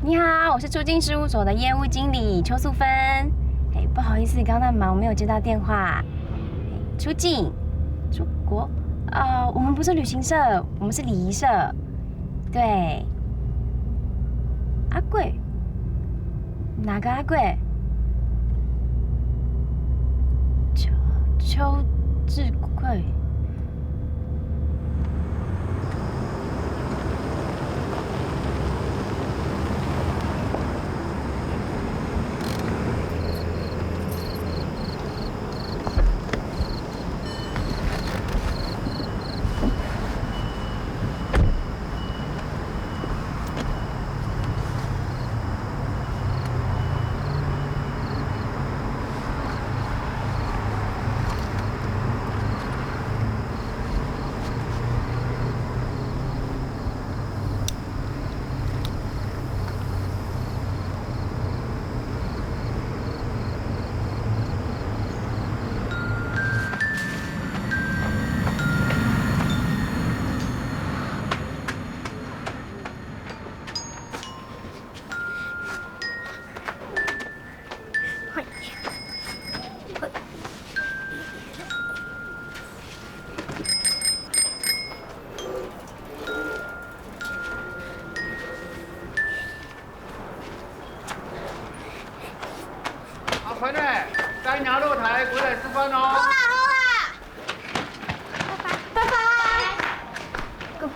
你好，我是出境事务所的业务经理邱素芬。不好意思，刚刚忙没有接到电话。出境，出国，我们不是旅行社，我们是礼仪社。对，阿贵，哪个阿贵？邱志贵。快点，在鸟露台过来吃饭哦。好啦，拜拜，拜拜。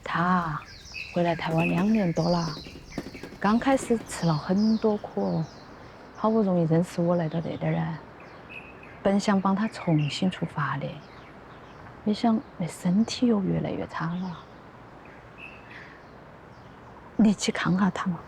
他回来台湾2年多了，刚开始吃了很多苦哦，好不容易认识我来到这点人，本想帮他重新出发的，没想那身体又越来越差了。你去看下他嘛。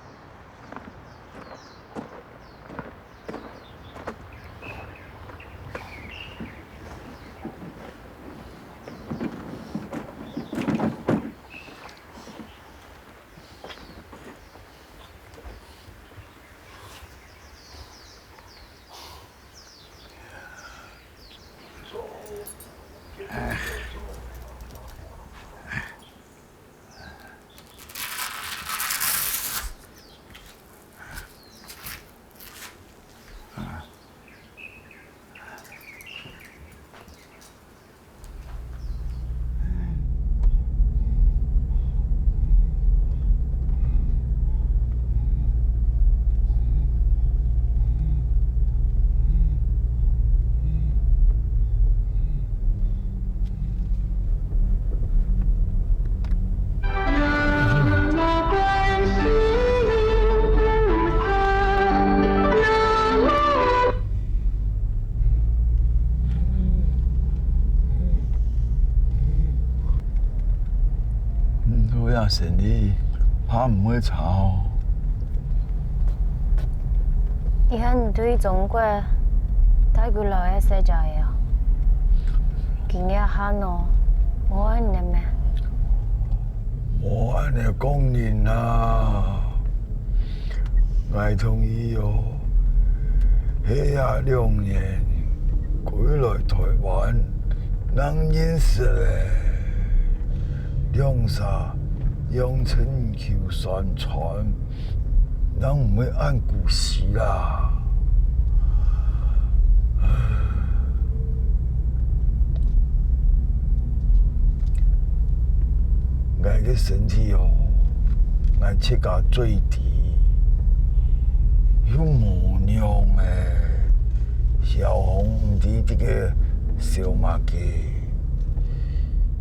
都要生意，怕唔会炒。以後你對中國睇佢來嘅世界啊，見一下喏，我係你咩？我安尼讲人啦，我同意哦。迄下2年归来台湾，人认识咧，两沙养成求宣传，人唔会按故事啦。我嘅身体哦，我切甲最低，有模样诶，小红唔知这个小马鸡，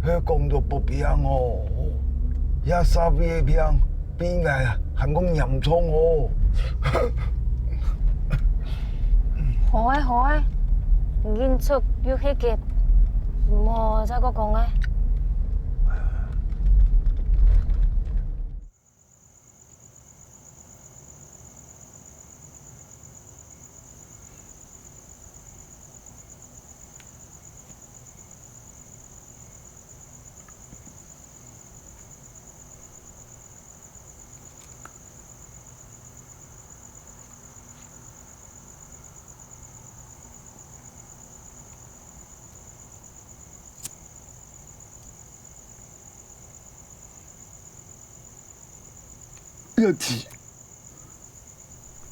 迄工作不平哦，遐沙皮的病比我还讲严重哦。好啊，現出要起嘅，冇再個講啊。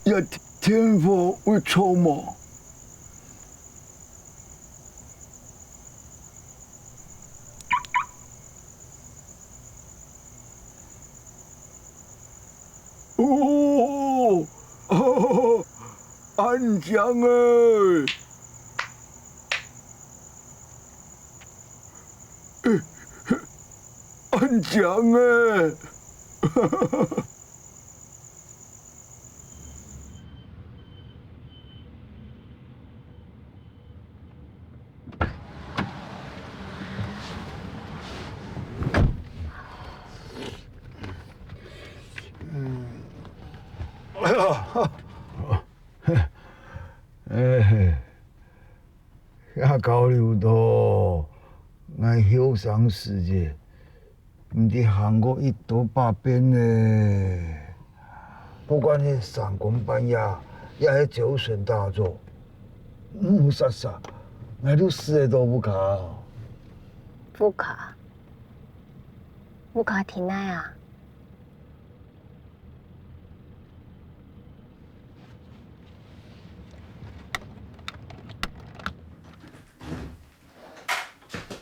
要天佛为筹谋。哦，安江安江遐交流道，俺休伤时节，唔伫韩国一多百遍呢。不管是三更半夜，也是九神大作，杀，俺都死的都不卡。不卡挺耐啊。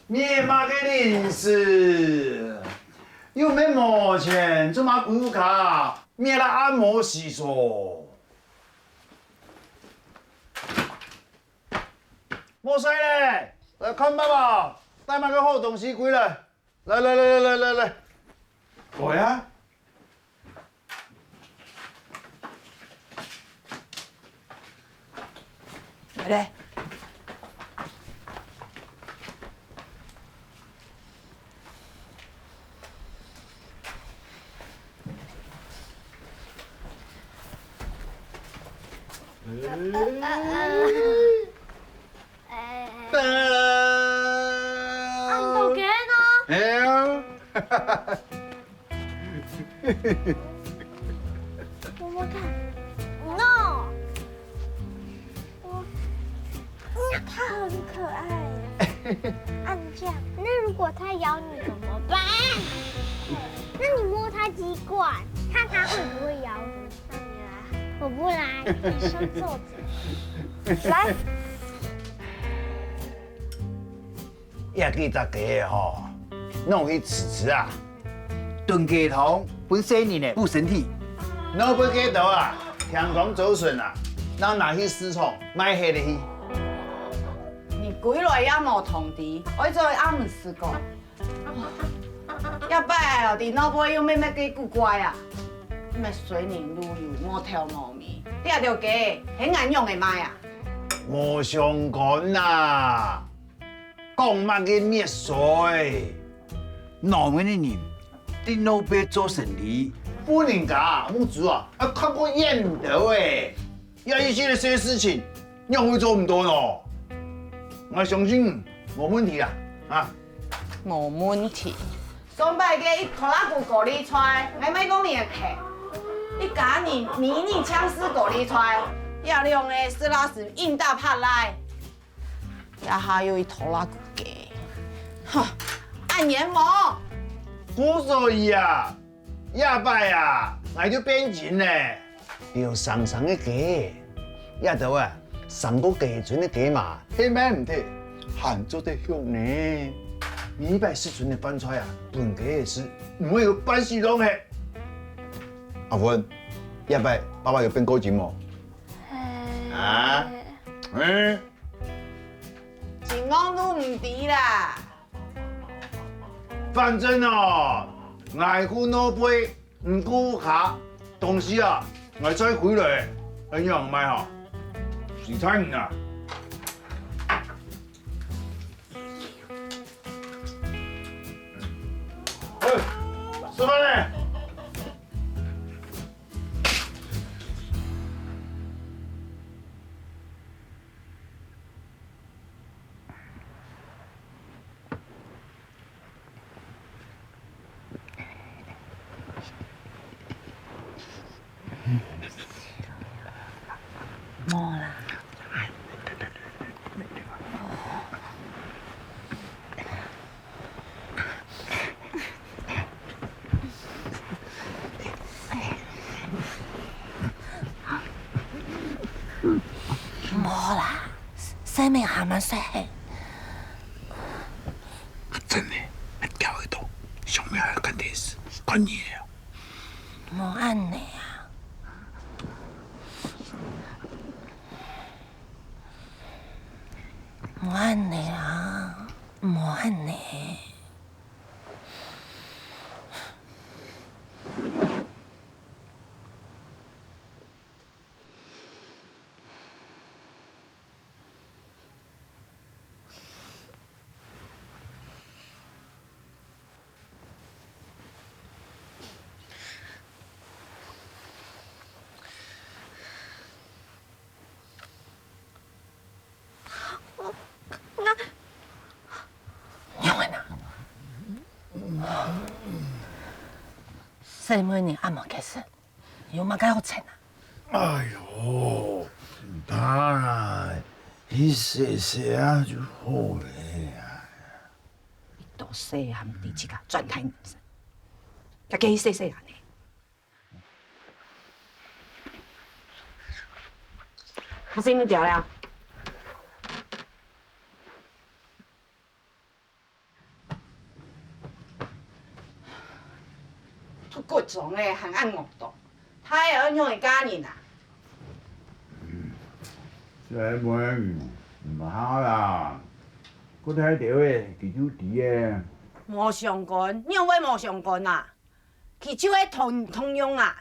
灭马给临时，又没毛钱，做嘛不卡？灭了按摩洗手。莫水嘞，来看爸爸，带嘛个好东西归来，来，过呀。来。按到给呢？哎呀，摸摸看。No。它很可爱。按这样，那如果它咬你怎么办？那你摸它几管，看它会不会咬你。那你来，我不来，你先坐着。来。也记大家吼，弄去吃啊，炖鸡汤本身呢补身体，弄不鸡头啊，天光走顺啊，咱拿去市场买下来去。你几来也无通知，我做暗唔试过。要摆哦，电脑杯又咩咩几古怪啊，咩水凝乳油无条无面，抓着鸡，很难用的卖啊。无相干啦，讲乜嘅灭水，农民的人电脑杯做生意，不能假木主啊，要看过眼的喂，要一些些事情，你会做唔多咯。我相信冇问题啦，啊。无问题。上摆个伊拖拉骨过你出来，我咪讲你的客，你家你迷你枪师过你出来，要用的斯拉斯硬大帕来，也还有一拖拉骨鸡，哼，按眼毛。不所以啊，下摆啊，我就变钱咧，要上的鸡，也就啊，上个鸡村的鸡嘛，起码唔得，喊做得香呢。200四寸的饭菜啊，本鸡也是，唔会有半死拢的。阿文，下摆爸爸有变高钱冇？啊？情况都唔低啦。反正哦，爱顾脑杯，唔顾卡，东西啊，我再回来，一样买哈，洗菜啊。吃饭嘞。冇啦。无啦，生命还蛮帅。真的，调耳朵，上面还要看电视，管你了。无安尼啊，无安尼啊，无安尼。細妹呢按摩開始，有乜解好請啊？哎呦，当然，一洗洗啊就好了呀。都細漢啲自家轉態男生，家己細細安尼。我先你掉了。出骨狀嘅行按惡毒，太有用嘅家人啊！細妹唔好啦，嗰睇到嘅記住啲嘅。無相干，你話無相干啊？佢就係通用啊！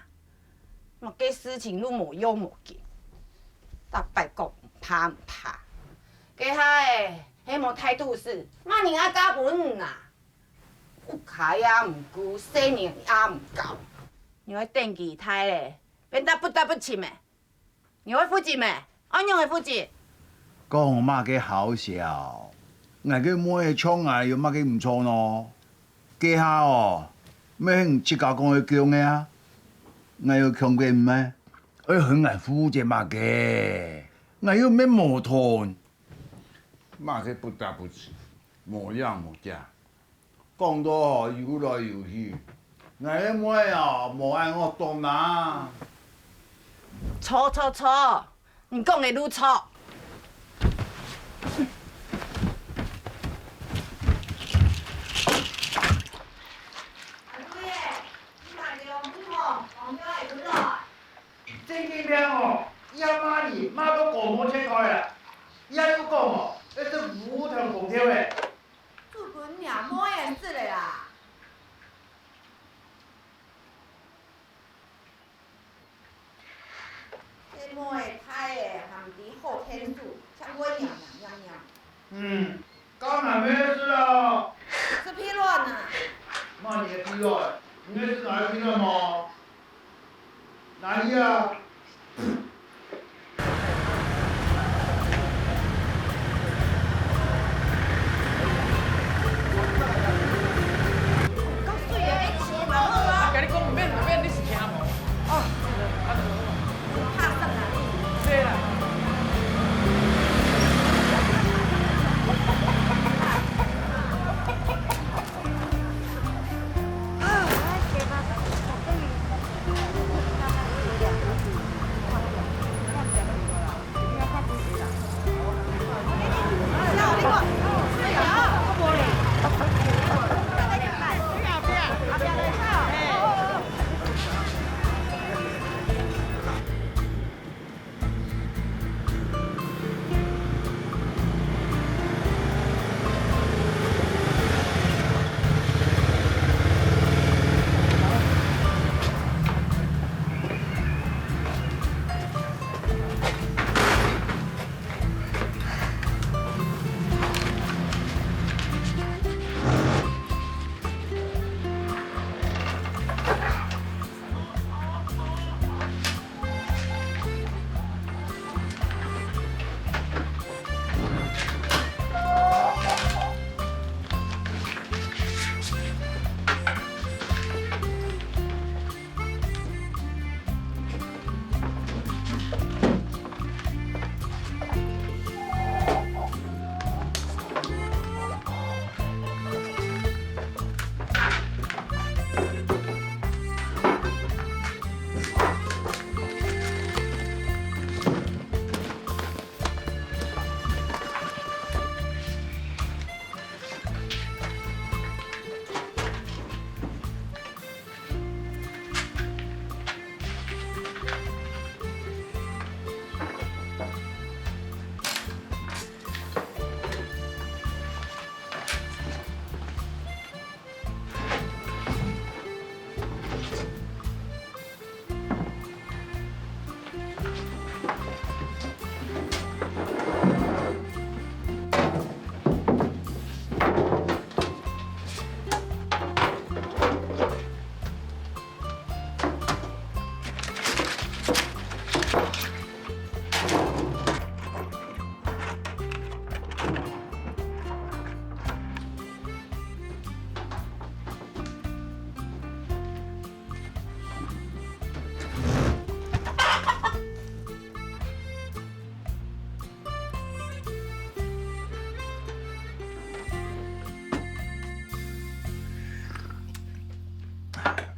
我嘅事情都無憂無忌，但拜講唔怕唔怕，佢係係無態度事，乜人啊加本啊？有卡也唔顧，細命也唔夠，你會等佢太咧，變得不得不親咩？你會負責咩？安樣會負責？講乜嘅好笑，我嘅妹槍啊，有乜嘅唔錯咯？家下哦，咩唔切教講佢強嘅啊？我有強嘅唔咩？我很愛負責乜嘅，我有咩矛盾？乜嘅不得不親，無樣無價。講到哦，游來游去，我嘅妹哦，無愛我動啦。錯，你講嘅愈錯。正經聽哦，一媽兒媽都講冇清楚啦，一要講哦，一隻虎頭鳳跳嘅。做本娘冇眼事嘞啦！這妹太誒含啲好天數，像我娘。剛才沒事了。是批亂啊！媽，你嘅批亂，你是哪個批亂嗎？哪裡啊？跟你讲唔免，你是听无？哦，怕什麼？对啦。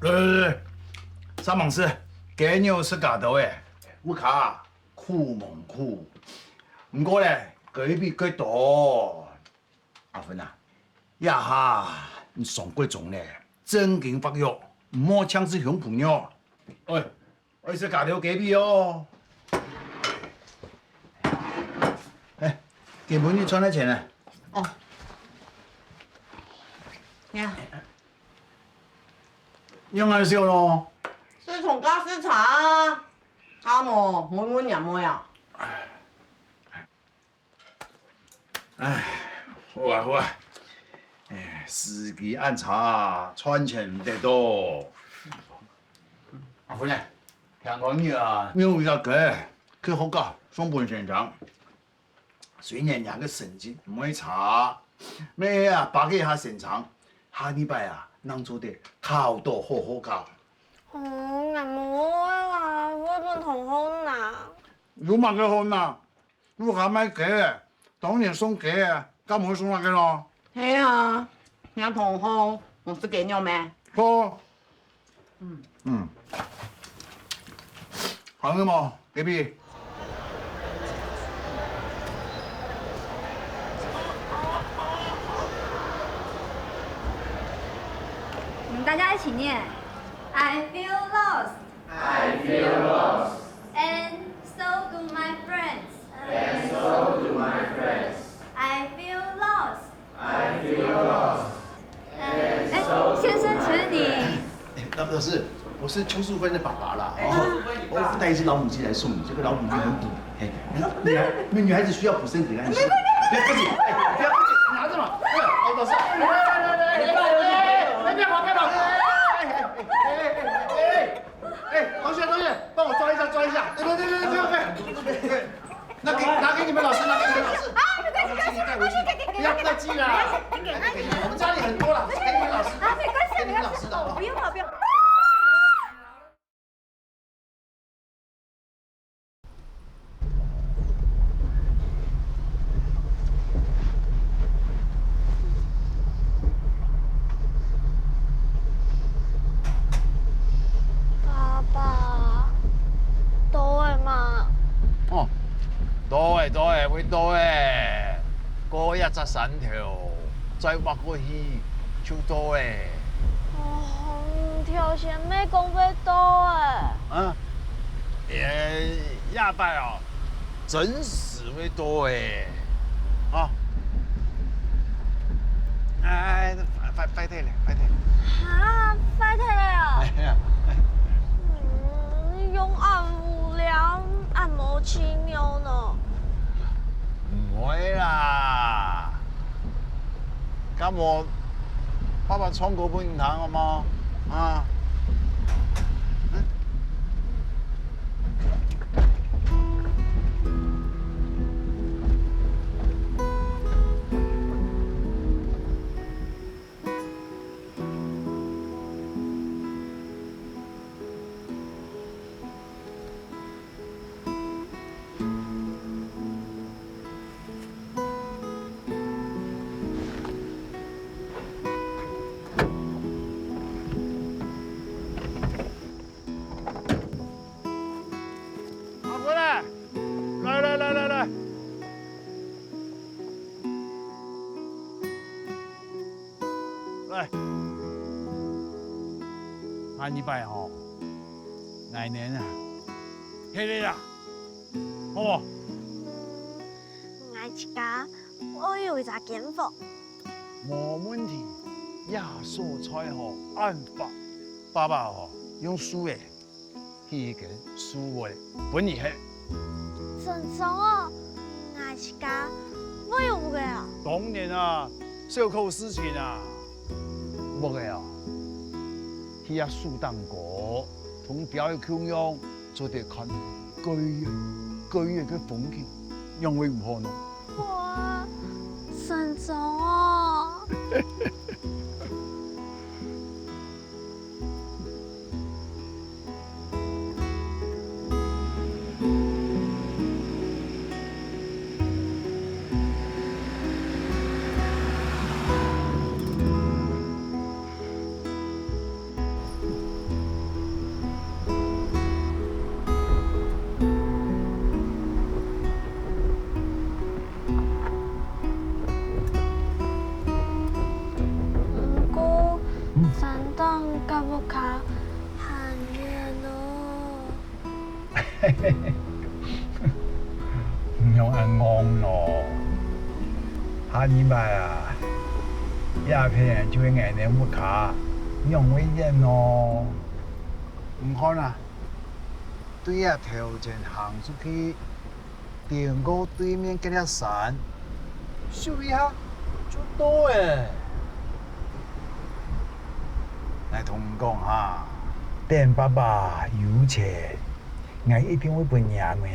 来，三猛士，鸡肉是假头的，我卡苦蒙苦，不过咧，隔壁几多。阿芬啊，呀哈，你上过重咧，正经发育，唔好强制向朋友。喂，我是假头隔壁哦。哎，给美女穿的钱呢？哦，呀，用安少咯。是从家市场啊，阿嬷闷也冇呀。唉，好啊好啊。哎，时机暗差，穿钱唔得多。阿芬呢？听讲你啊，因为个鸡去学校上班现场，虽然人个成绩唔会差，咩啊，巴结下现场，下礼拜啊，能做得好多好好教。嗯，阿冇啦，我本同好難。有乜嘅好呐？如果買雞嘅，當然送雞嘅，咁唔會送乜嘅咯。系啊，人同行唔是鸡肉咩？好。好嘅冇，隔壁。我们大家一起念 I feel lost. I feel lost. And so do my friends. And so do my friends. I feel lost. I feel lost. 哎，先生，请问你老师，我是邱淑芬的爸爸啦。我带一只老母鸡来送你，这个老母鸡很补。女孩子需要补身体，来，不要客气，不要客气，拿着嘛。老师，不要跑，不要跑。同学，帮我抓一下。对。拿给你们老师，拿给你们老师。啊，没关系，带回去。不要客气啦。我们家里很多了，给你们老师。啊，没关系，给你们老师的。不用了，不用。爸爸，到的嘛？哦，多诶，會多诶，過113條，再劃過去就多诶。哦，條線咩講要到的？啊，下擺哦，真是會多诶，啊，哎，快啲咧。哈，快睇嚟啊！哎呀，用按無聊，按摩青牛呢？唔會啦，咁我爸爸創嗰本唔睇好冇？啊。来，下禮拜吼，來年啊，起你啦，好冇？我一家，我有一隻建房。冇問題，亞蔬菜吼按法，爸爸吼用書誒，去個書誒，本意係。真爽哦！我一家，我有冇嘅啊？當然啊，小口事情啊，冇嘅啊。去遐樹當國，從表演腔樣做啲看居嘅風景，樣會唔好呢？哇，真爽哦！唔用按戇咯，下禮拜啊，鴉片就會硬你屋卡，用危險咯。唔看啦，對啊，條件行出去，電過對面嗰條山，數一下就到誒。嚟同我講下，等爸爸有錢，我一定會陪娘們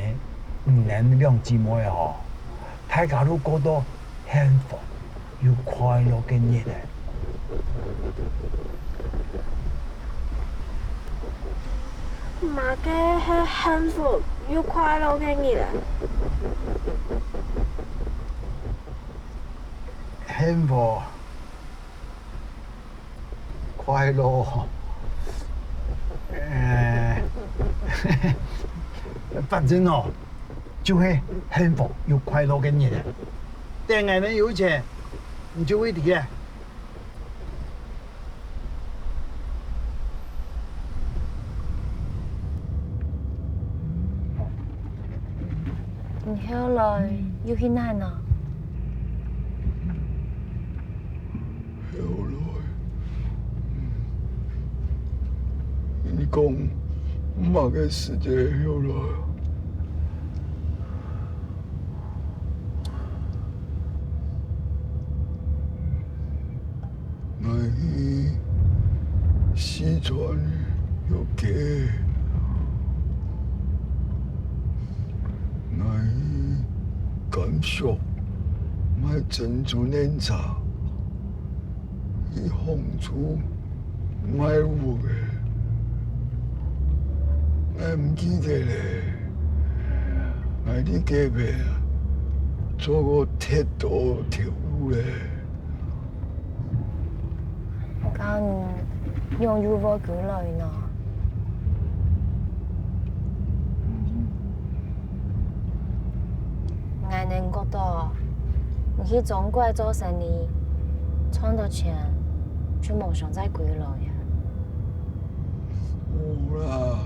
唔能兩姊妹哦，大家都過到幸福又快樂嘅日子。媽嘅係幸福又快樂嘅日子。幸福、快樂，反正哦，就係幸福又快樂嘅日子。等我哋有錢，你就會嚟啦。你後來要去哪呢？後來，你講乜嘅世界後來？我去四川有嘅。我感受買珍珠奶茶，去紅珠買有嘅，我唔記得咧。我啲隔壁做個鐵道條路咧。咁用如何舉來呢？我能覺得，你去中國做生意，賺到錢就冇想再歸來呀。冇啦，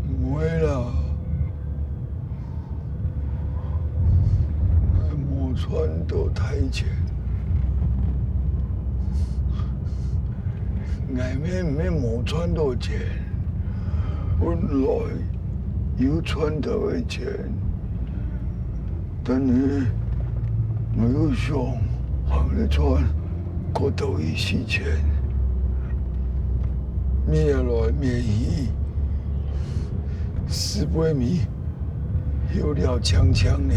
唔會啦，我冇賺到太錢，我咩冇賺到錢，本來有賺到嘅錢。但係我又想行得穿過到一時錢，咩來咩去，400米有了長長的。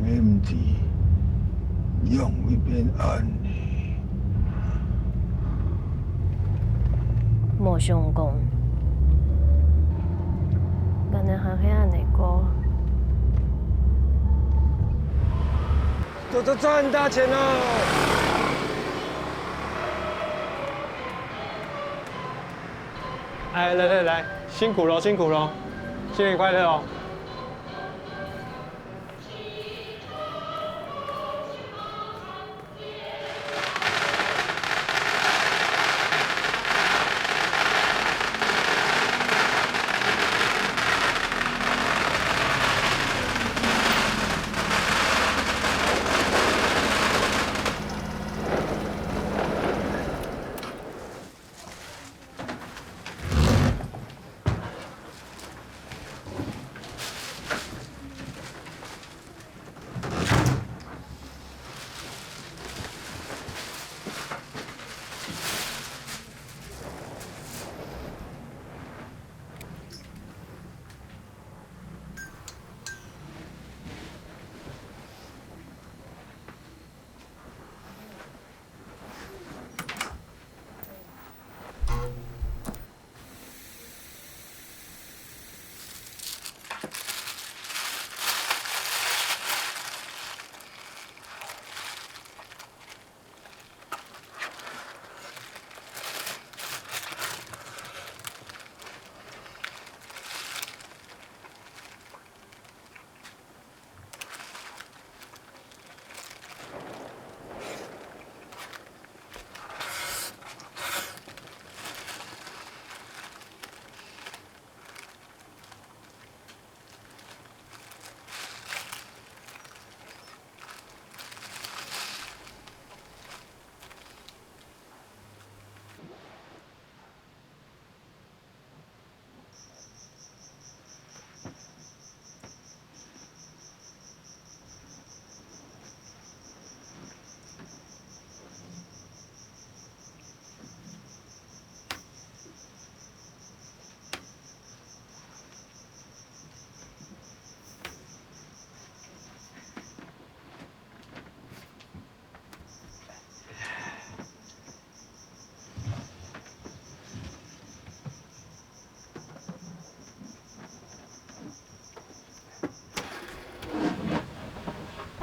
我唔知樣會變安。冇想講，可能係黑暗的歌。都賺大錢了！哎，來，辛苦了，辛苦了，新年快樂哦！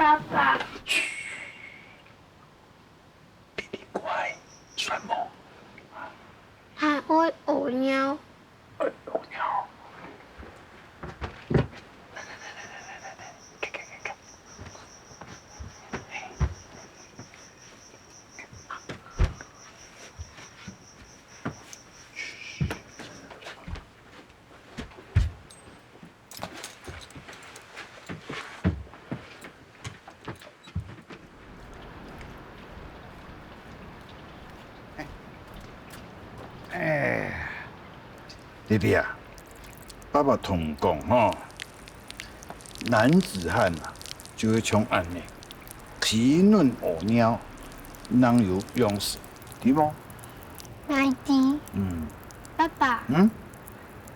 爸爸。弟弟乖，算梦。还会偶喵。偶鸟。弟弟啊，爸爸同讲吼，男子汉啊，就会像安尼，体嫩鸸鸟，能有勇士，对不？奶弟。嗯。爸爸。嗯。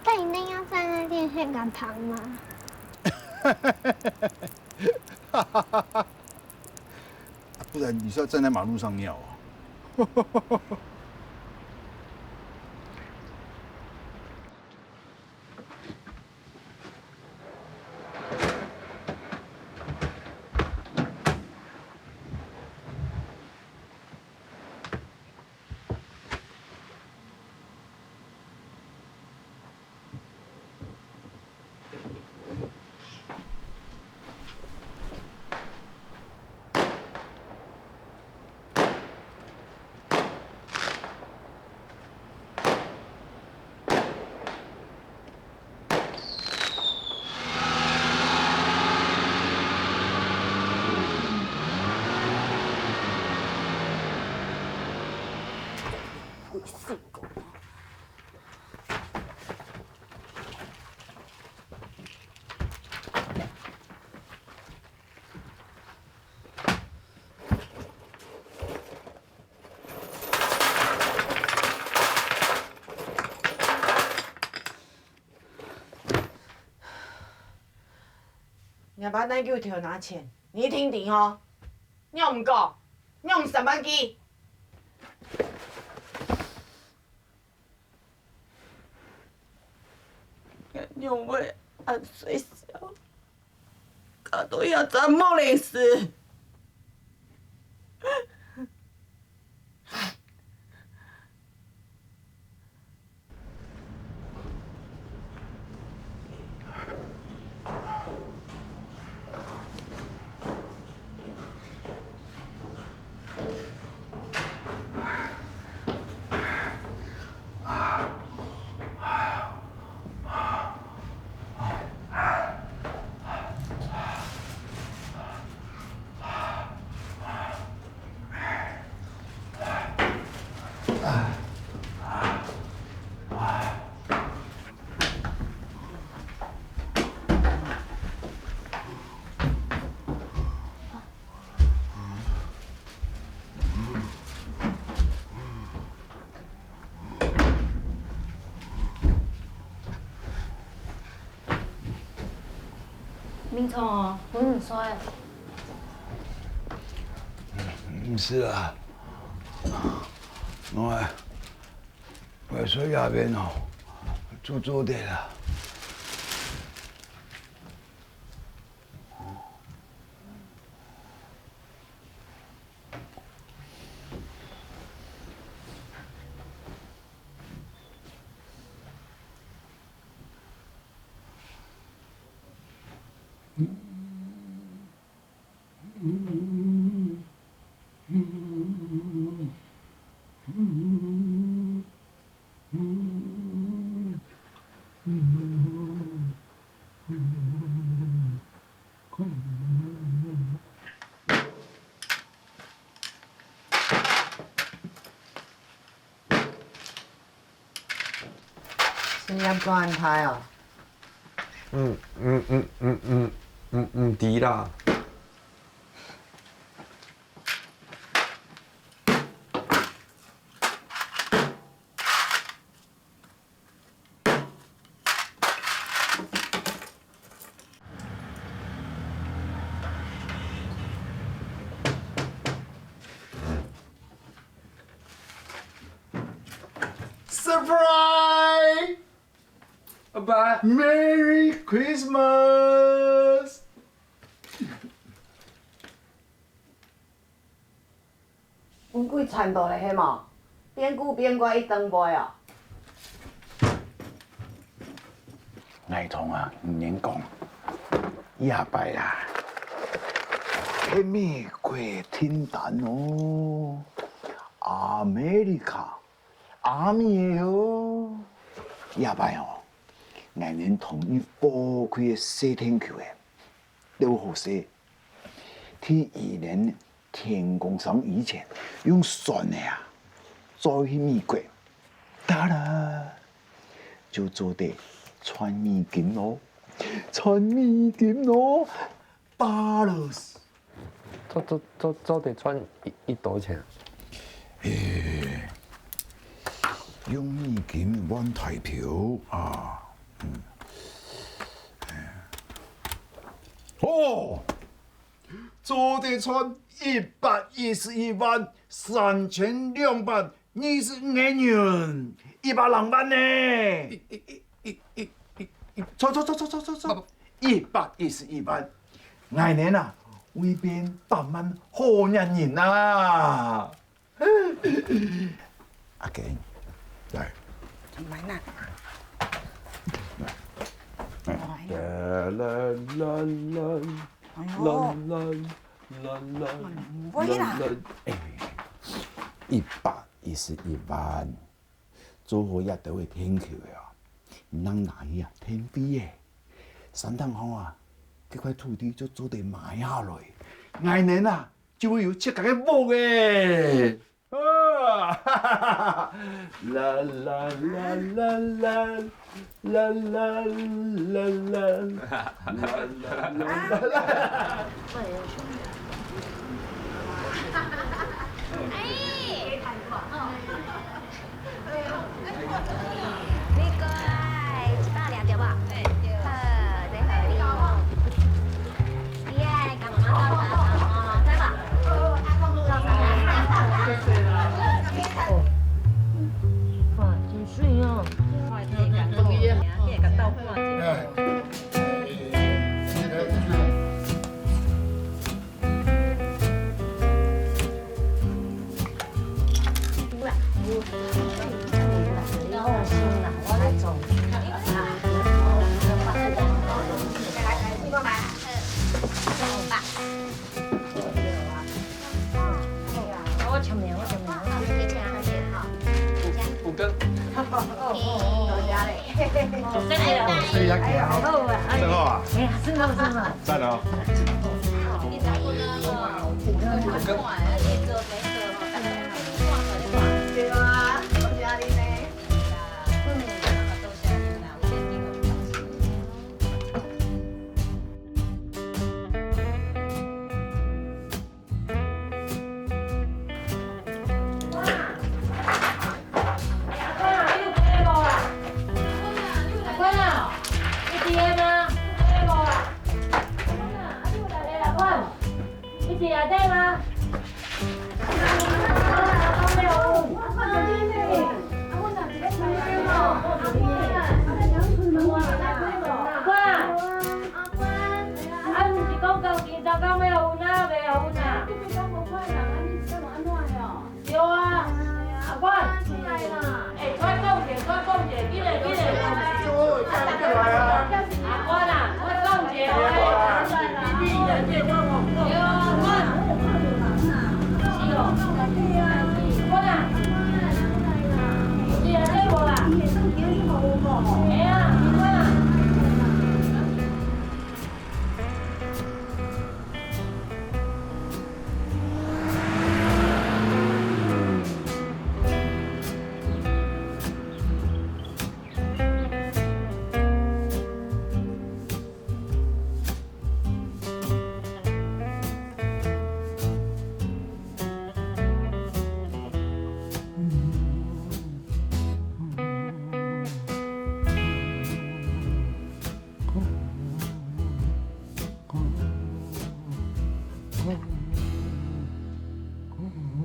他一定要站在电线杆旁吗？不然你是要站在马路上尿哦。你把那给我调拿钱，你听听哦。用过，用什么机？用为按水小，搞到要怎么累死？明聪哦，我唔衰。是啊，我睡下边哦，做点啦。是要断胎哦。唔知啦。Surprise! 阿爸 Merry Christmas! 风鬼传到的迄嘛，边久边乖一顿卖哦。爱同啊，唔免讲，亚伯啊，喺美国挺难哦，阿美利卡，阿米哦，亚伯哦，爱人同意波开的西天球的，都好些。ที่2年天宫上以前用船的啊，再去美国，得啦，就做得穿美金咯，穿美金咯，dollars。都得穿一多钱。用美金换台票啊，哦。做得穿111万3225元，102万呢？错，111万，来年啊，会变8万好男人啊！阿健，来，买哪？哎呦，不会啦。111万，做好也都会天桥的啊，唔通拿去啊天飞的。3趟后啊，这块土地就做得买下来，来年啊就会有7个木的。啊！哈哈哈！啦啦啦啦啦啦啦啦啦！你过来，120对吧？对对。在河里。耶，干嘛到啥？在吧？哇，真水哦！5根。吹一件好，真好啊！哎呀，真好真好。赞哦！对啊，多谢你呢。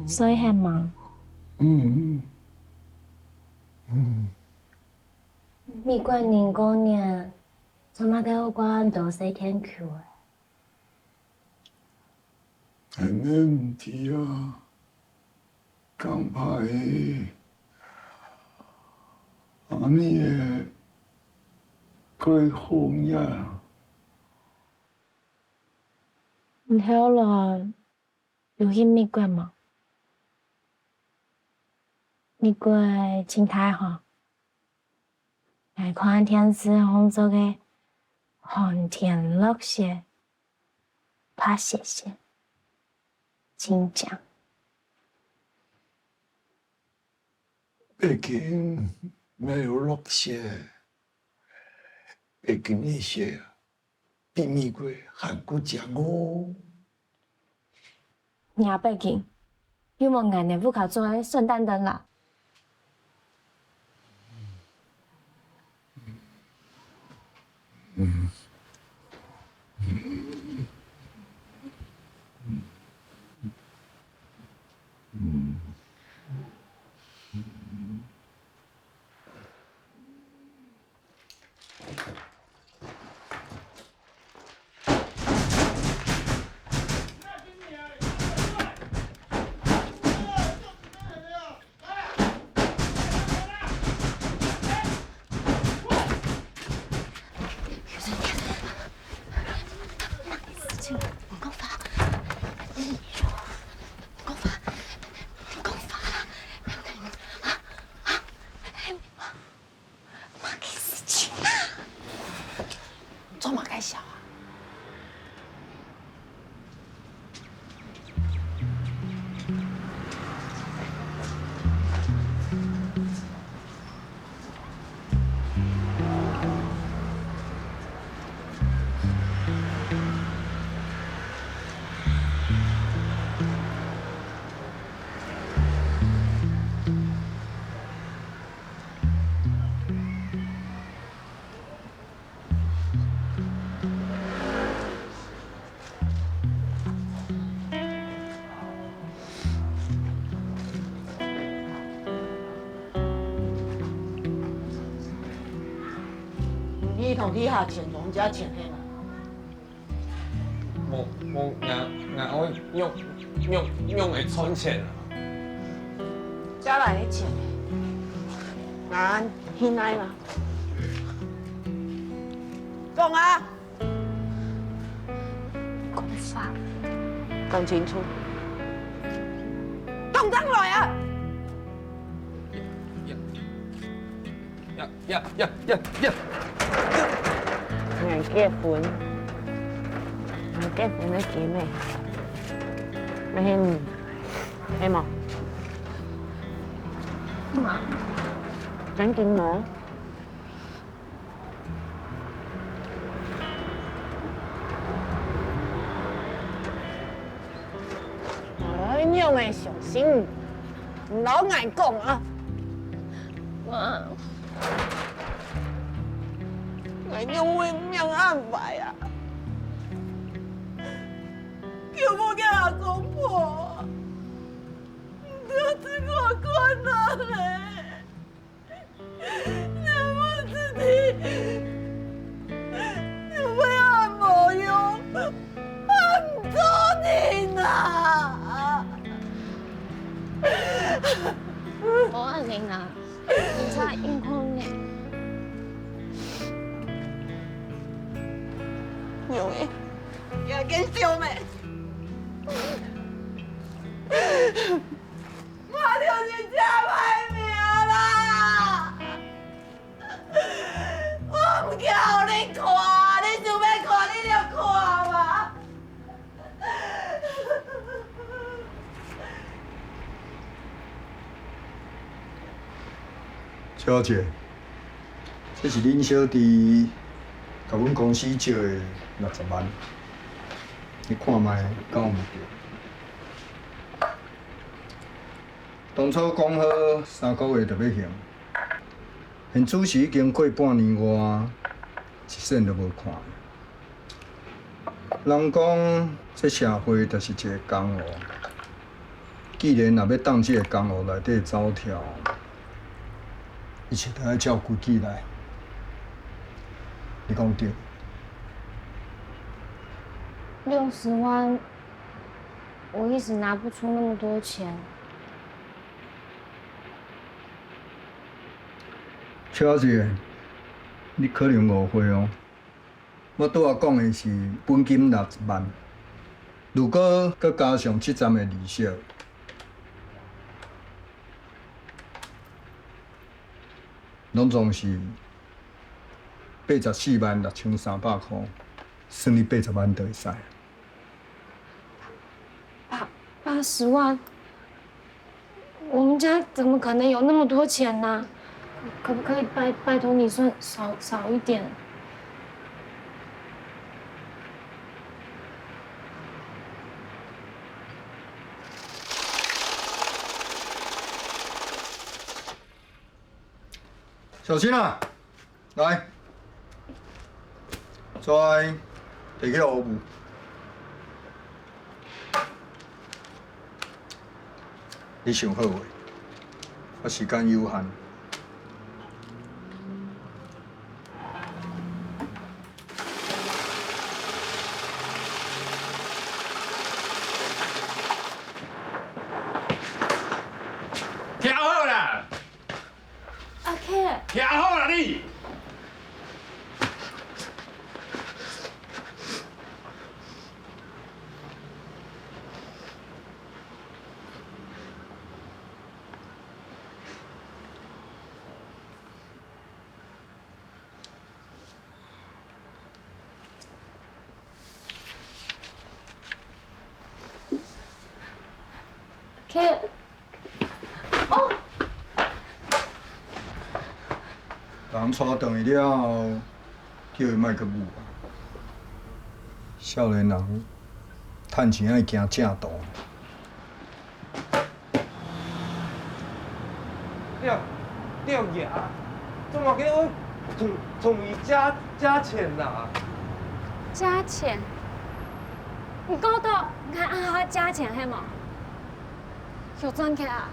所以係嘛？美國人過年，做乜嘅我關到4天橋啊？係咩唔知啊？刚拍你的过风呀，你睇落有迄蜜罐吗？蜜罐青苔哈，来看天是红色的红天绿色，怕谢谢，请讲。北京没有落雪，北京的雪比蜜罐还古强哦。nhà北京有冇眼年不考做圣诞灯啦？做嘛该笑啊？你同去下钱庄家钱黑嘛？我我用来存钱啊。家来的钱，俺去哪嘛？讲啊！公法，讲清楚。讲上来啊！呀！俺结婚的姐妹，咩嘛？嘛，整件毛。你用的小心，唔老爱讲啊！妈，我用为命安排啊！叫我给阿公婆，就只我困难嘞。那么自己，就为俺没用，俺做你呐！我安宁啊，你差硬空呢。用的，也跟小妹。我就是假歹命啦！我唔叫你看，你想要看你就看吧。小姐，这是恁小弟甲阮公司借的60万，你看卖敢有毋对？当初讲好3个月就要还，现主是已经过半年外，一仙都无看。人讲这社会就是一个江湖，既然若要当这个江湖内底走跳，一切都要照规矩来。你讲对60万，我一时拿不出那么多钱。小姐，你可能误会哦。我拄仔讲的是本金60万，如果佮加上7站的利息，拢总是846300块，算你80万就会使。80万？我们家怎么可能有那么多钱呢？可不可以拜托你算少一点？小新啊，来，再摕去服务。你想好未？我时间有限。听好啦！阿 K， 听好啦你！人带转去了后，叫伊莫去舞啊。少年人趁钱爱行正道。掉牙，怎么给我统一加钱啦？加钱？你讲到俺按下加钱系嘛？有赚起啊！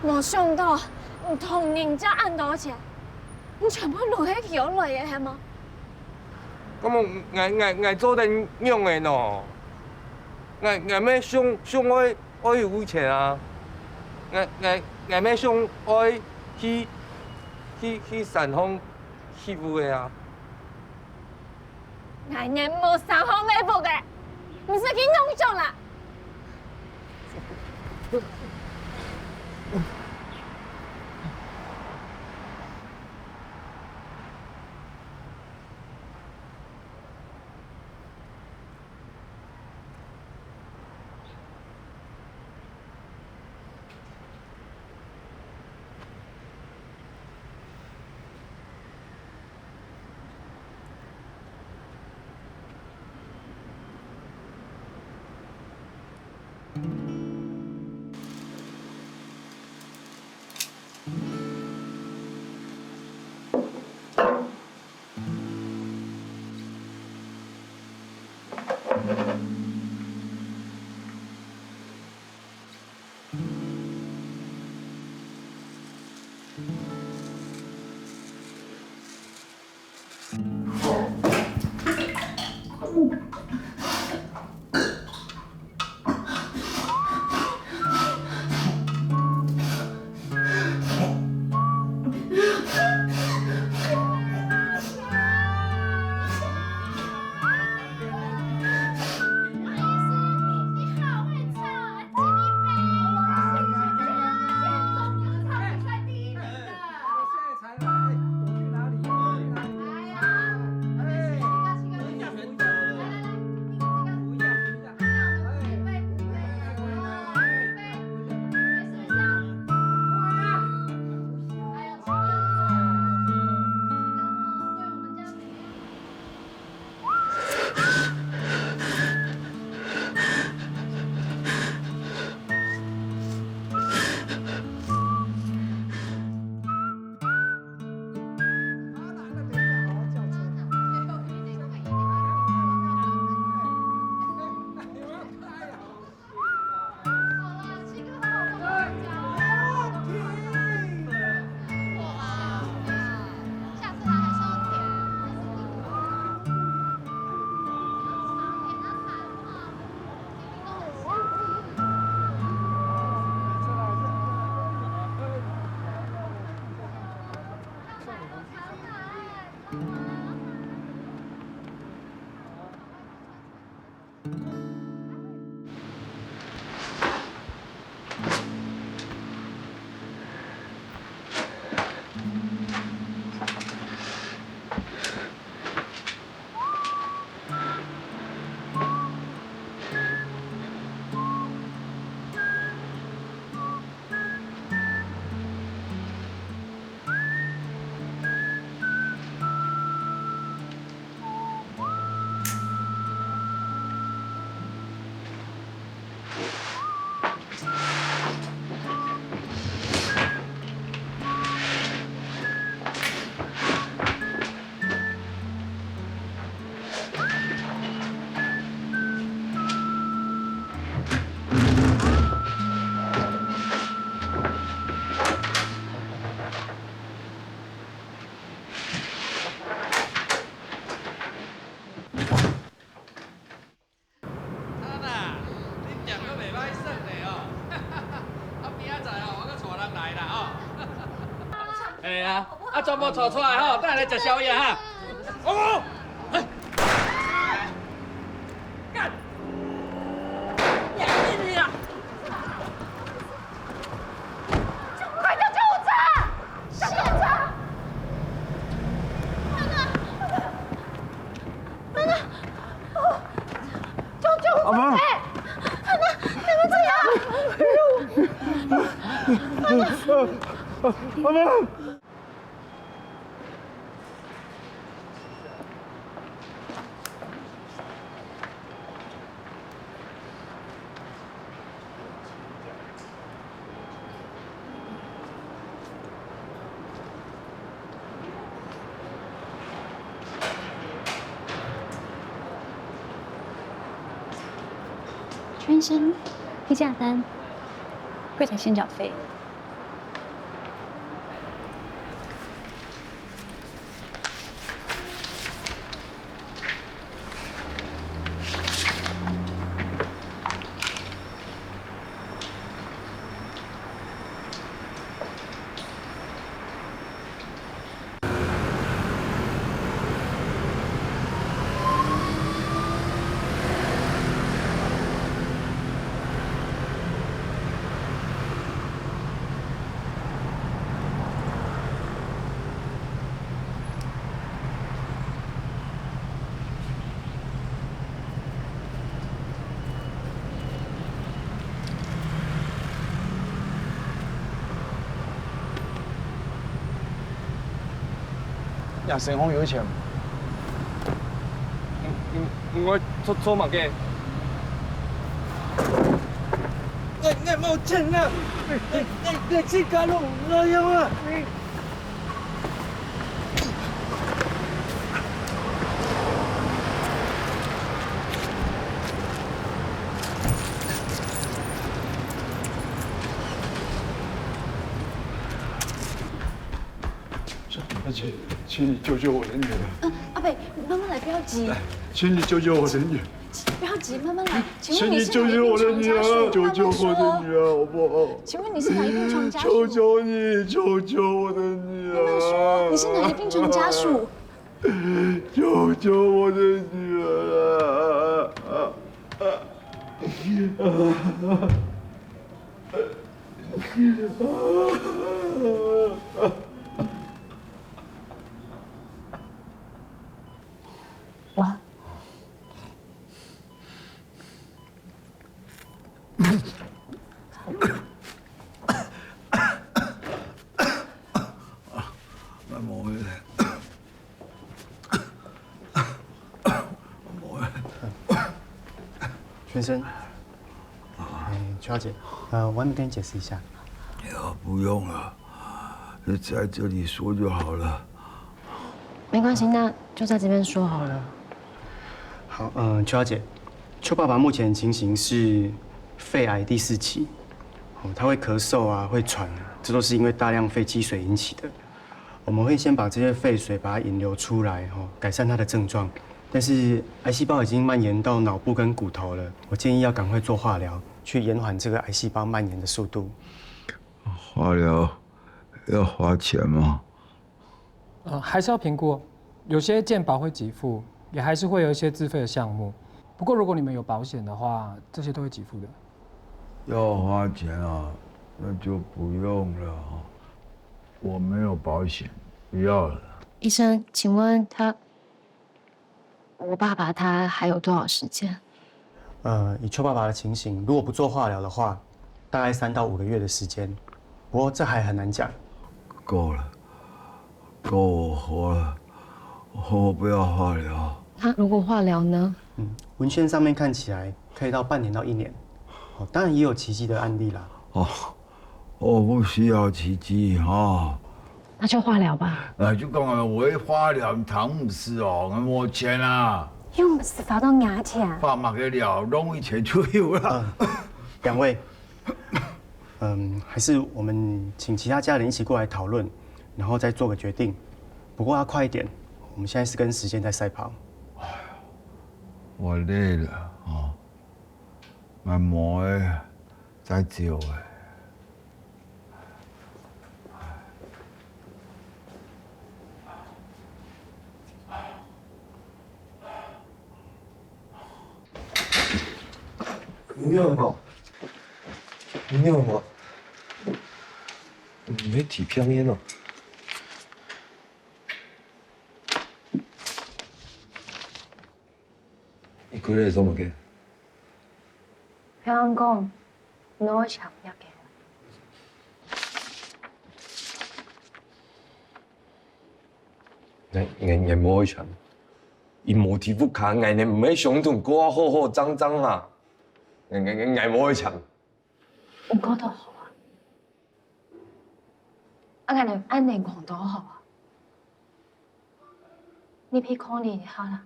没想到你同人家按多少钱？你全部落喺桥嚟嘅系嘛？咁我做定用嘅喏，我咩想我有钱啊？我咩想我去山峰起舞嘅啊？我年冇三方尾部嘅，唔使去弄咗啦。来啊，全部找出来吼，等下来吃宵夜哈。哦，干！你啊！快叫救护车！叫救护车！救护车！你们这样！阿妈。先生，批价单，柜台先缴费。亚神红有钱吗？我做嘛嘅？我冇錢啊！你自家弄我呀嘛！请你救救我的女儿！阿北，慢慢来，不要急。请你救救我的女儿！不要急，慢慢来。请你救救我的女儿！救救我的女儿，好不好？请问你是哪一病床家属？求求你，救救我的女儿！慢慢说，你是哪一病床家属？救救我的女儿我。先生，邱小姐，我还没跟你解释一下。不用了，你在这里说就好了。没关系，那就在这边说好了。好，邱小姐，邱爸爸目前情形是肺癌第4期，他会咳嗽啊，会喘，这都是因为大量肺积水引起的。我们会先把这些废水把它引流出来，改善他的症状。但是癌细胞已经蔓延到脑部跟骨头了，我建议要赶快做化疗，去延缓这个癌细胞蔓延的速度。化疗要花钱吗？还是要评估，有些健保会给付，也还是会有一些自费的项目。不过如果你们有保险的话，这些都会给付的。要花钱啊，那就不用了。我没有保险，不要了。医生，请问我爸爸他还有多少时间？以邱爸爸的情形，如果不做化疗的话，大概3到5个月的时间。不过这还很难讲。够了，够我活了，我不要化疗。他如果化疗呢？文献上面看起来可以到半年到1年。当然也有奇迹的案例啦。我不需要奇迹哈。那就化疗吧。就讲啊，我化疗糖唔是哦，我没钱啊。又唔是发到牙钱。发嘛个了，弄一钱就有了。2位，还是我们请其他家人一起过来讨论，然后再做个决定。不过要快一点，我们现在是跟时间在赛跑。我累了啊，我忙的再久哎。有影无？有影无？唔要提香烟哦。你几日做物嘅？香港，我想要嘅。我冇愛搶，而無地不卡，我哋唔係想同哥好好爭爭啦，我冇愛搶。我覺得好啊，我哋安寧講都好啊，你俾康利好啦。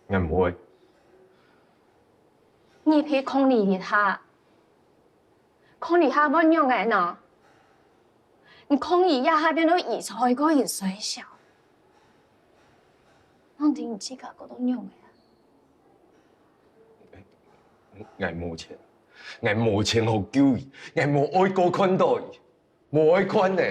我唔會。你俾康利他，康利他冇用嘅呢。你空一下，下邊都移菜嗰件水小，我點唔知㗎嗰種用嘅？我冇錢，我冇錢好救伊，我冇愛過看到伊，冇愛看呢。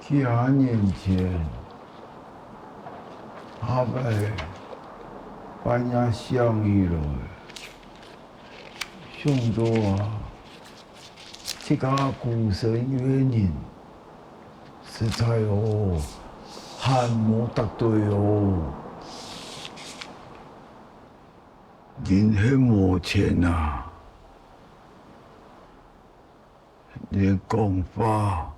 7年前，阿伯搬家相遇了，上到啊，这个孤身远人，实在哦，很无答对哦，人很无钱啊，连讲法。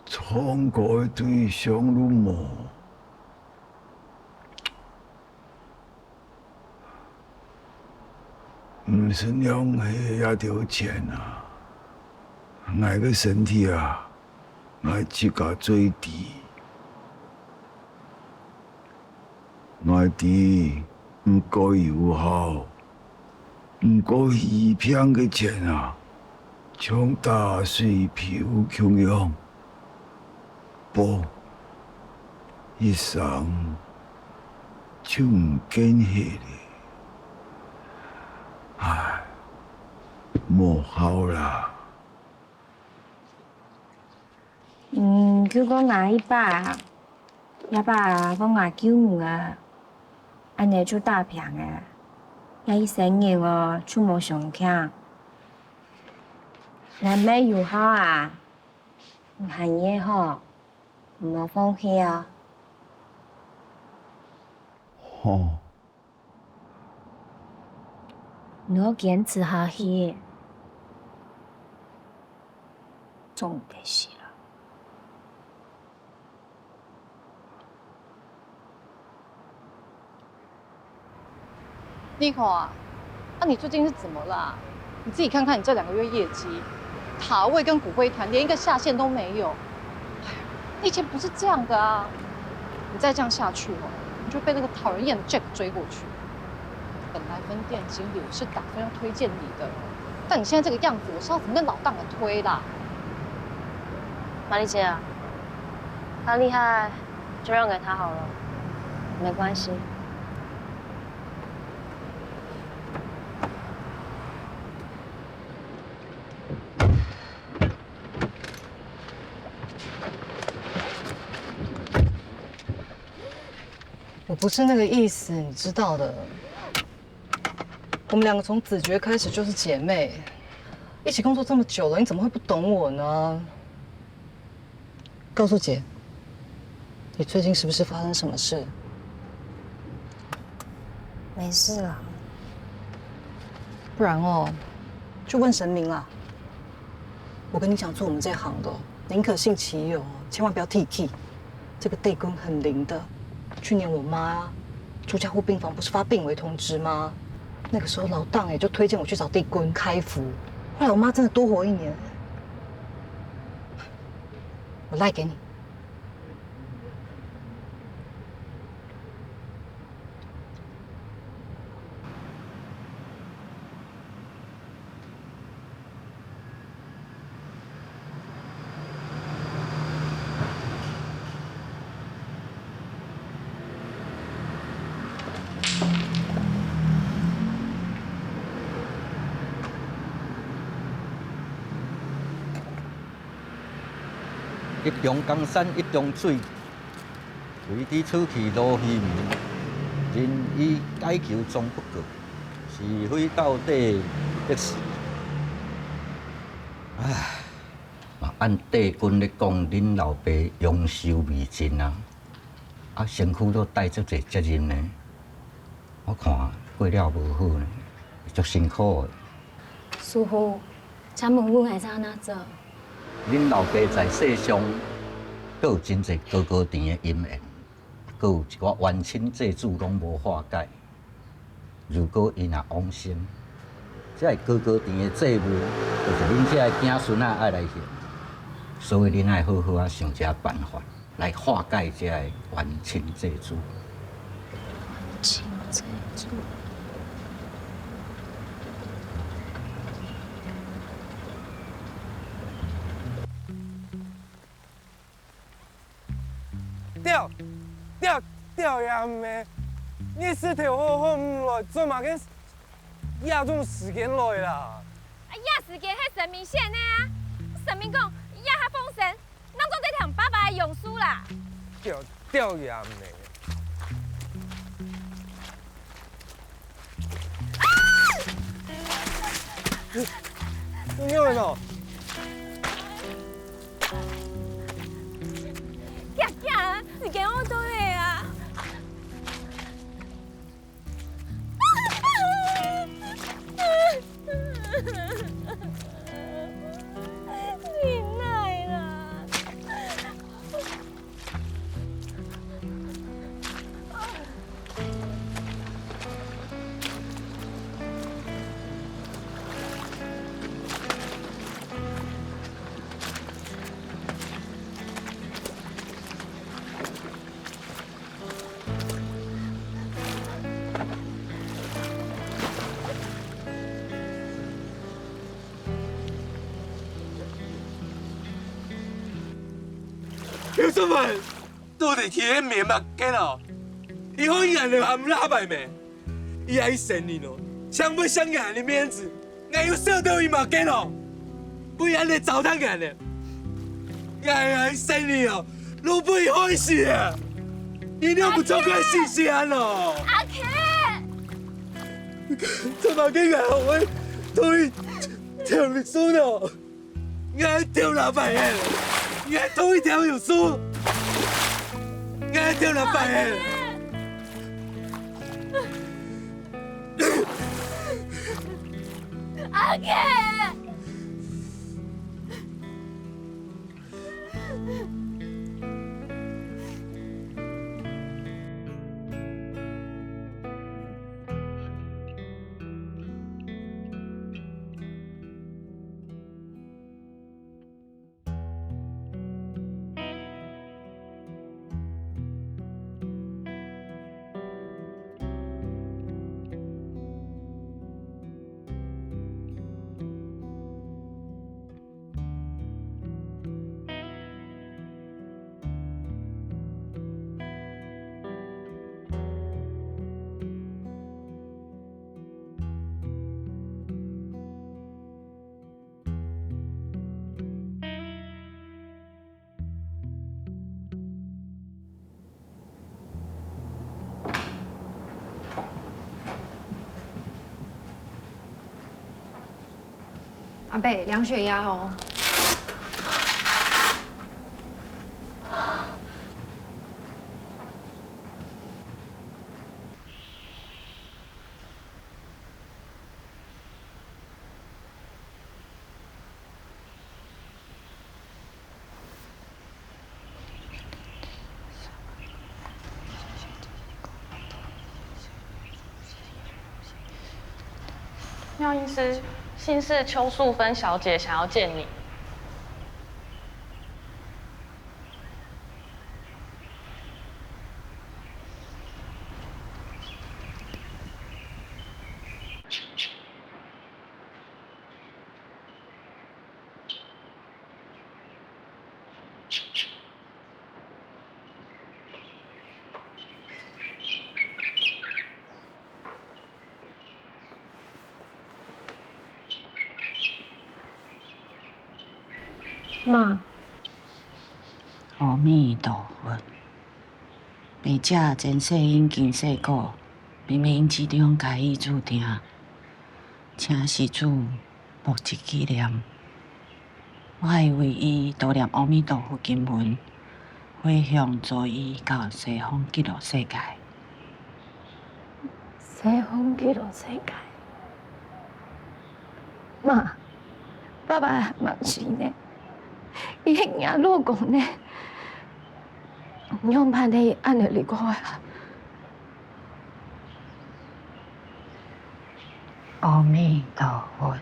从过对象都无，唔是用那条钱啊！我个身体啊，我自家最低，我啲唔够友好，唔够一片嘅钱啊，像打水漂咁样。不，一生就唔见起嚟，唉，冇好啦。叫我嗌一把，一把我嗌救我啊，安尼就打平啊，也一生嘢我就冇上強，咱咩友好啊，唔係嘢好。唔好放棄啊！哦，你要堅持下去，總得是啦。Nico 啊，你最近是怎么了？你自己看看你这2个月业绩，塔位跟骨灰坛连一个下线都没有。你以前不是这样的啊！你再这样下去哦，你就被那个讨人厌的 Jack 追过去。本来分店经理我是打算要推荐你的，但你现在这个样子，我是要怎么跟老大们推啦？玛丽姐啊，他厉害，就让给他好了，没关系。我不是那个意思，你知道的。我们两个从子爵开始就是姐妹，一起工作这么久了，你怎么会不懂我呢？告诉姐，你最近是不是发生什么事？没事啦。不然哦，就问神明啦。我跟你讲，做我们这行的，宁可信其有，千万不要替替。这个地宫很灵的。去年我妈住加护病房，不是发病危通知吗？那个时候老大也就推荐我去找地宫开符，后来我妈真的多活1年。我赖给你。一中江山一中水，为知出去路虚名，人以解求终不过，是非到底得失。唉，按帝君咧讲，恁老爸永寿未尽啊，身躯都带足侪责任呢。我看过了无好呢，足辛苦的。师傅，请问阮会怎安做？恁老爸在世上，阁有真侪高高甜的因缘，阁有一寡冤亲债主拢无化解。如果伊若往生，这高高甜的债务，就是恁这子孙仔爱来还。所以恁爱好好啊想一个办法，来化解这个冤亲债主。亲债主。掉呀妹，你是条好好唔来，做嘛跟压种时间来啦？压时间迄神明显的啊！神明讲压较丰盛，咱总得听爸爸的用书啦。掉呀妹。你有人哦？时间我都会啊！你奶啦！有什么？都得贴面目见哦。以后人就含拉白没？伊爱神你哦，想不想人的面子？俺有舍得伊嘛见哦，不然你糟蹋人的。俺爱神你哦，路不会欢喜啊！你又不做个新鲜哦。阿 K， 怎么跟俺会推条律书呢？俺丢老白的。俺头一条有输，俺丢了白眼。阿 K。阿贝，量血压哦。廖医师，姓氏邱素芬小姐想要见你。妈，阿弥陀佛，病者前世因经世故，冥冥之中该已注定，请施主莫一纪念。我会为伊多念阿弥陀佛经文，回向助伊到西方极乐世界。西方极乐世界。妈，爸爸嘛是呢。伊迄件老公呢，用怕你按了离开啊。阿弥陀佛。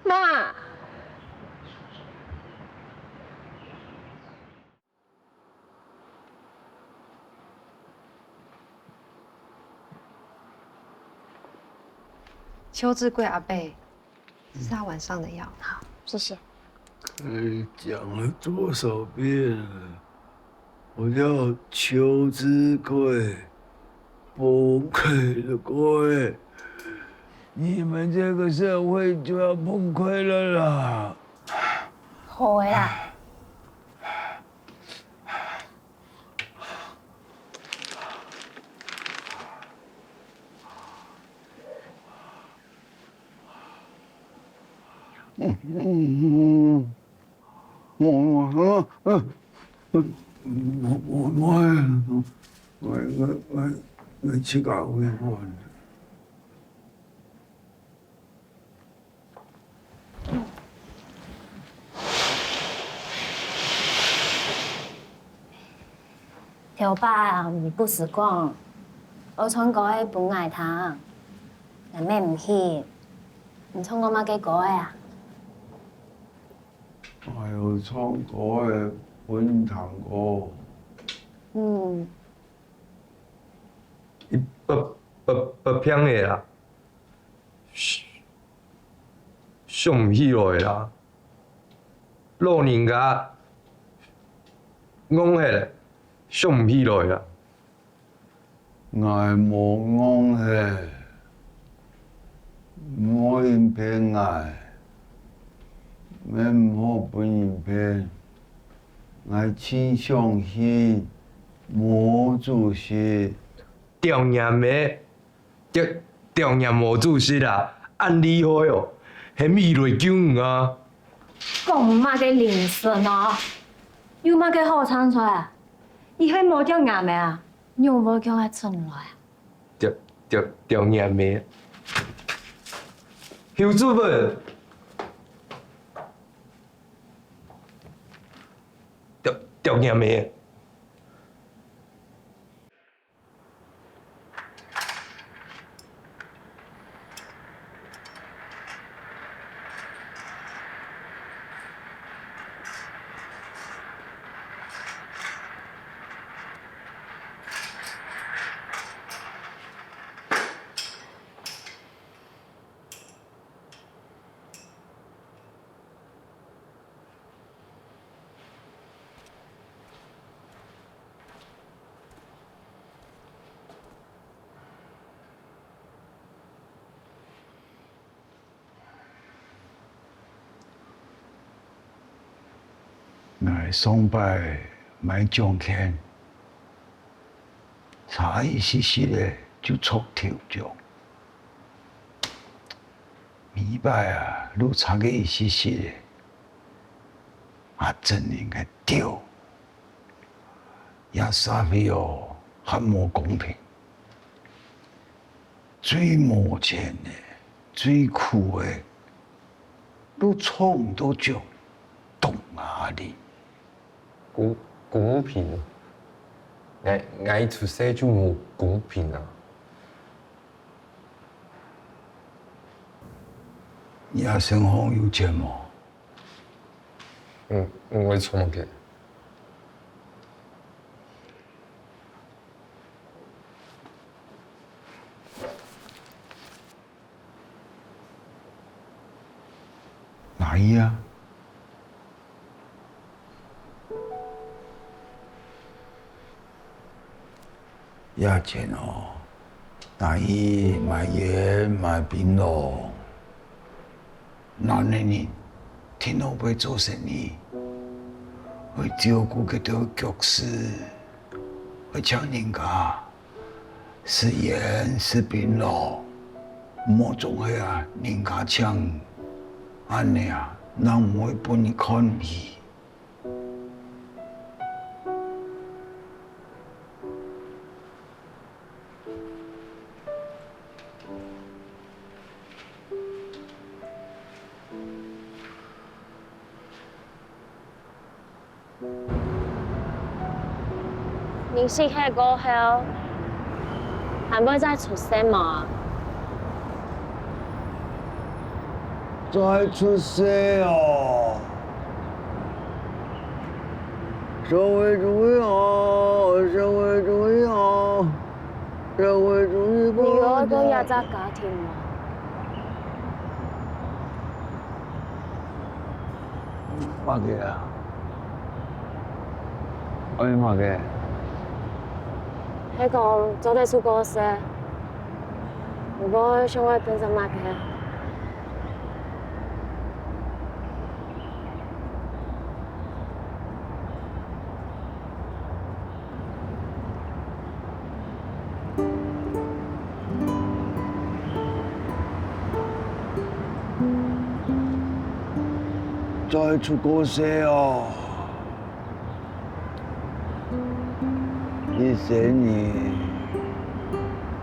妈。邱志贵阿贝，这是他晚上的药。好，谢谢。讲了多少遍了？我叫邱之贵，崩溃的贵。你们这个社会就要崩溃了啦！好的啦。我去搞微博。条爸唔不时讲，我创过的本爱汤，但咩唔去，唔创我妈给过的啊？我有创过的本糖果。伊不偏的啦，上唔起落的啦，老人家讲迄个上唔起落的啦。我无讲嘿，我影片爱，免唔好本影片，我倾向于毛主席。悼念的，悼念毛主席啦，按理会哦，还米瑞救啊！讲嘛个灵顺哦，有嘛个好唱出来？伊迄无叫牙咩啊？你有无叫他唱来？悼念的，邱主任，悼念的。来崇拜买奖券，差伊实实的就错头奖。明白啊，你差个伊实实的，啊，真应该丢。也社会哦，很无公平。最无钱的、最苦的，你错唔到奖，懂哪里？公平，我出世就无公平啊！也生活有钱吗？我从嘅。哪一啊？也钱哦，哪一买盐买槟榔，哪年人听到会做生意，会照顾佢哋局势，会抢人家，是盐是槟榔，莫总系啊人家抢。安尼啊，人唔会帮你看起。你識迄個後，還會再出聲嘛？再出世哦！社会主义好，社会主义好，社会主义不你有一個亞洲家庭嗎？乜嘅啊？我乜嘅？迄個做得出個事，如果想我變成乜嘅？再出個世哦！一些年，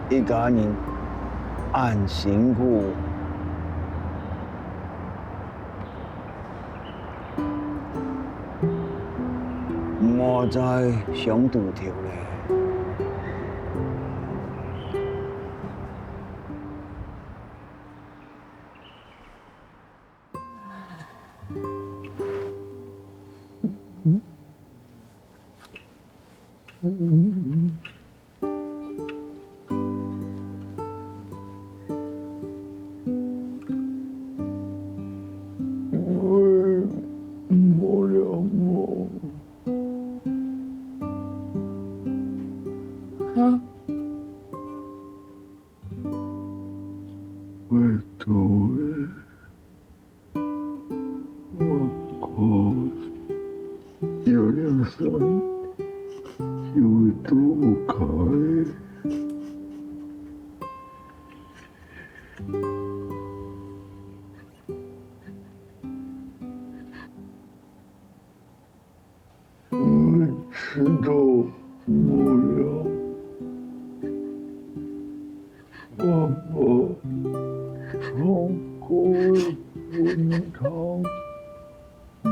一家人很辛苦，我在想度條咧。吃到无聊，我不从过滚烫我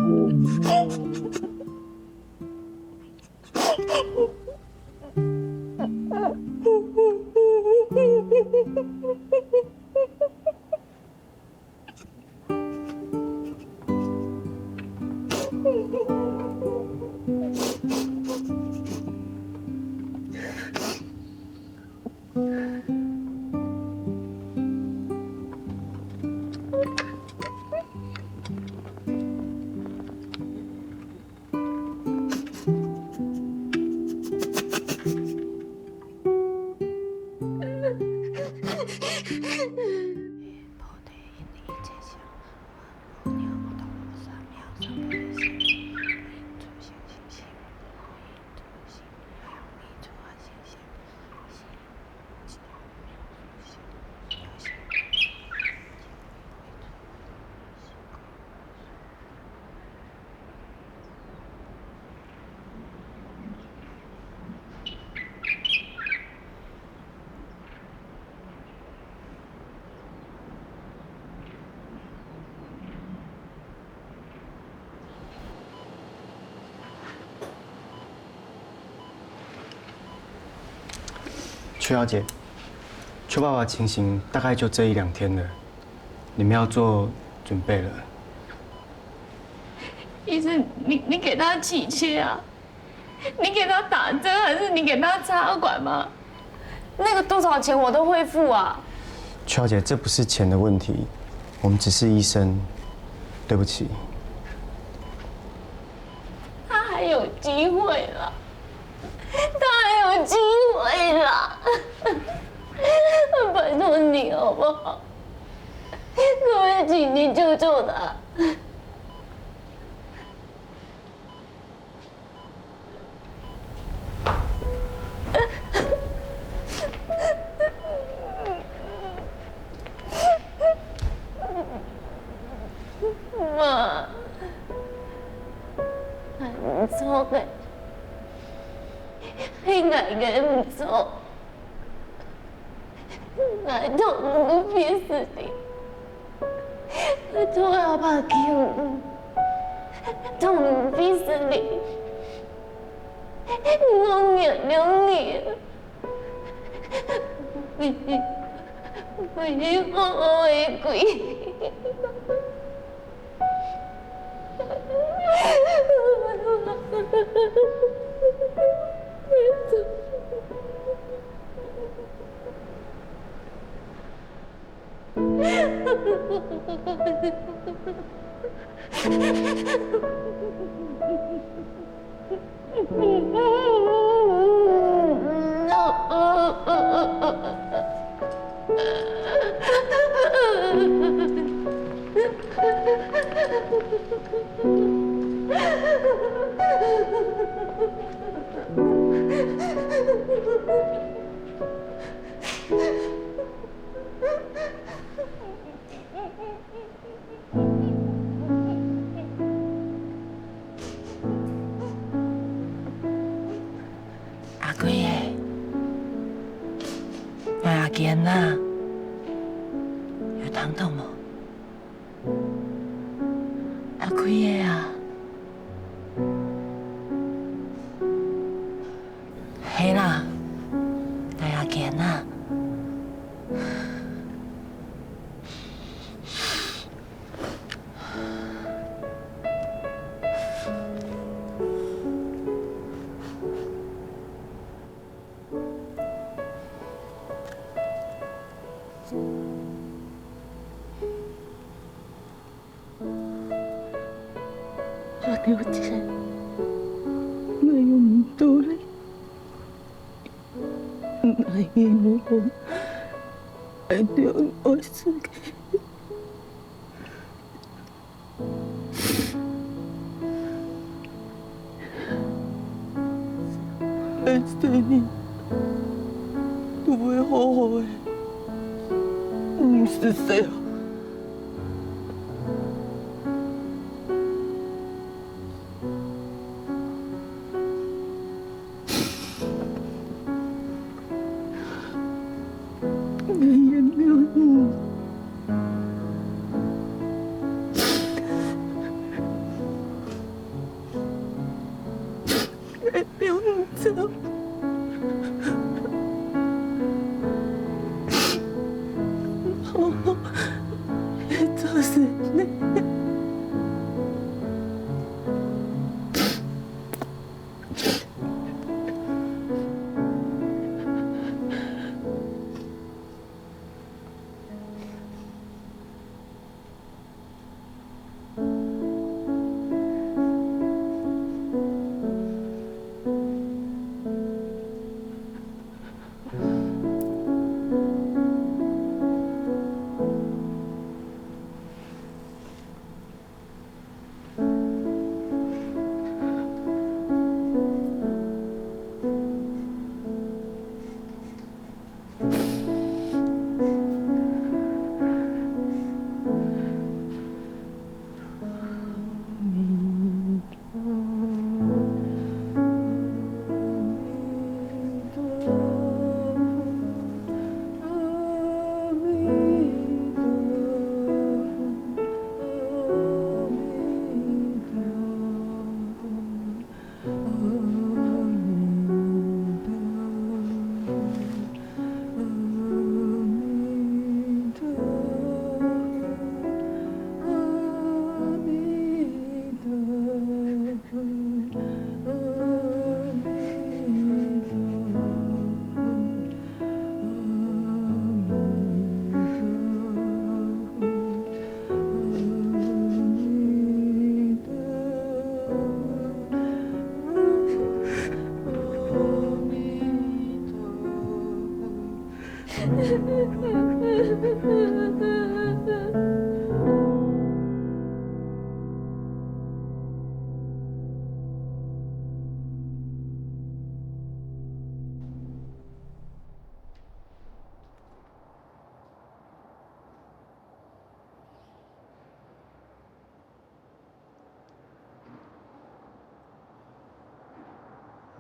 邱小姐，邱爸爸情形大概就这1、2天了，你们要做准备了。医生，你给他气切啊？你给他打针还是你给他插管吗？那个多少钱我都会付啊。邱小姐，这不是钱的问题，我们只是医生，对不起。他还有机会了，他还有机会了，拜托你好不好？各位，请你救救他。妈，还唔錯嘅，係捱嘅唔錯，捱到唔會憋死你，都要把救，都唔憋死你，我原諒你，為我嘅鬼。阿贵耶，阿健呐，有疼痛吗？阿贵耶啊，嘿啦，但阿健呐。我了解，我有唔到你，係我係對我自己。係對你都會好好嘅，唔是這樣。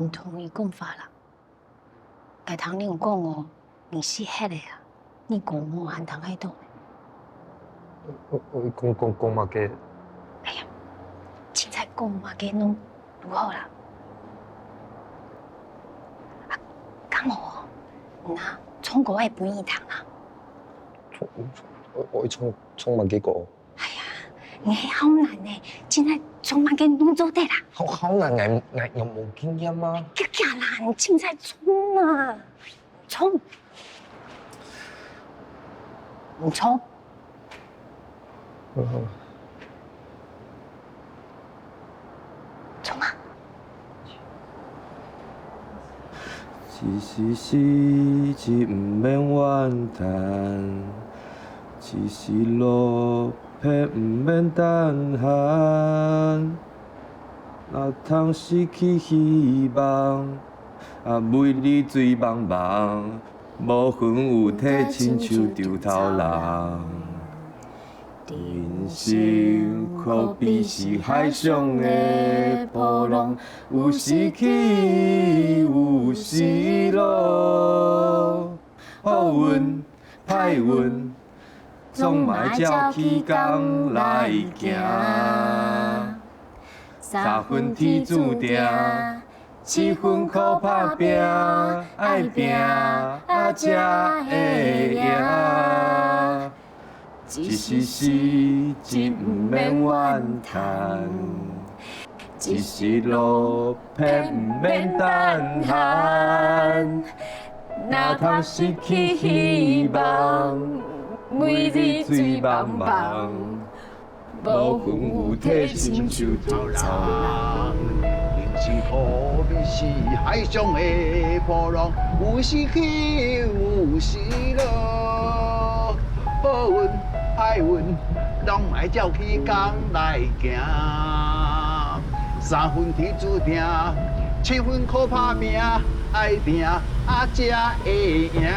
唔同伊讲法啦。该听你讲哦，你是迄个啊，你讲我还当喺度。我讲嘛嘅。哎呀，凊彩讲嘛嘅拢如何啦？啊，讲我，那葱果爱不易糖啊。我葱嘛几个。你好难呢，凊彩葱嘛嘅拢做得啦。好难，我又冇经验啊。叫啦，你凊彩葱啊，葱，唔葱。冲啊！一时一唔免怨叹，一时落魄唔免等闲。若通失去希望，每日醉茫茫，无魂有体，亲像丢头人。人生可比是海上的波浪，有时起，有时落。好运、歹运，总嘛照起工来行。三分天注定，7分靠打拼，爱拼才会赢。一时时，一唔免怨叹；一时落魄唔免等闲。若通失去希望，每日醉茫茫，无魂有体，亲像头人。人生可比是海上的波浪，有时起，有时落。好运、歹运，拢爱照起工来行。3分天注定，7分靠打拼，爱拼才会赢。